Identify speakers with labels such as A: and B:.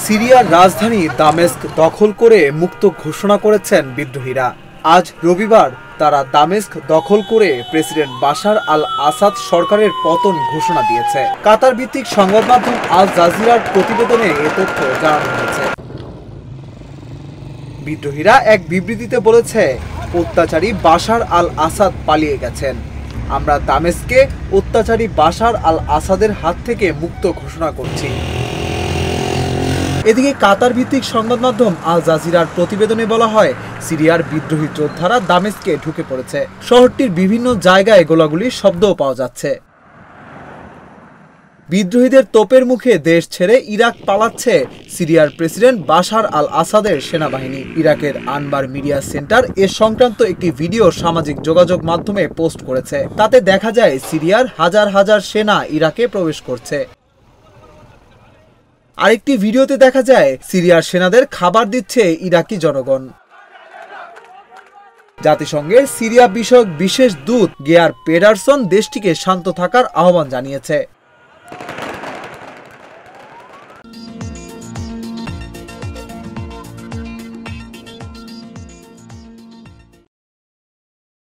A: সিরিয়ার রাজধানী দামেস্ক দখল করে মুক্ত ঘোষণা করেছেন বিদ্রোহীরা। আজ রবিবার তারা দামেস্ক দখল করে প্রেসিডেন্ট বাশার আল আসাদ সরকারের পতন ঘোষণা দিয়েছে। কাতার ভিত্তিক সংবাদ মাধ্যম আল জাজিরার প্রতিবেদনে এ তথ্য জানানো হয়েছে। বিদ্রোহীরা এক বিবৃতিতে বলেছে, অত্যাচারী বাশার আল আসাদ পালিয়ে গেছেন। আমরা দামেস্কে অত্যাচারী বাশার আল আসাদের হাত থেকে মুক্ত ঘোষণা করছি। এদিকে কাতার ভিত্তিক সংবাদ মাধ্যম আল জাজিরার প্রতিবেদনে বলা হয়, সিরিয়ার বিদ্রোহী যোদ্ধারা দামেস্কে ঢুকে পড়েছে। শহরটির বিভিন্ন জায়গায় গোলাগুলির শব্দও পাওয়া যাচ্ছে। বিদ্রোহীদের তোপের মুখে দেশ ছেড়ে ইরাক পালাচ্ছে সিরিয়ার প্রেসিডেন্ট বাশার আল আসাদের সেনাবাহিনী। ইরাকের আনবার মিডিয়া সেন্টার এ সংক্রান্ত একটি ভিডিও সামাজিক যোগাযোগ মাধ্যমে পোস্ট করেছে। তাতে দেখা যায় সিরিয়ার হাজার হাজার সেনা ইরাকে প্রবেশ করছে। আরেকটি ভিডিওতে দেখা যায় সিরিয়ার সেনাদের খাবার দিচ্ছে ইরাকি জনগণ। জাতিসংঘের সিরিয়া বিষয়ক বিশেষ দূত গেয়ার পেডারসন দেশটিকে শান্ত থাকার আহ্বান জানিয়েছে।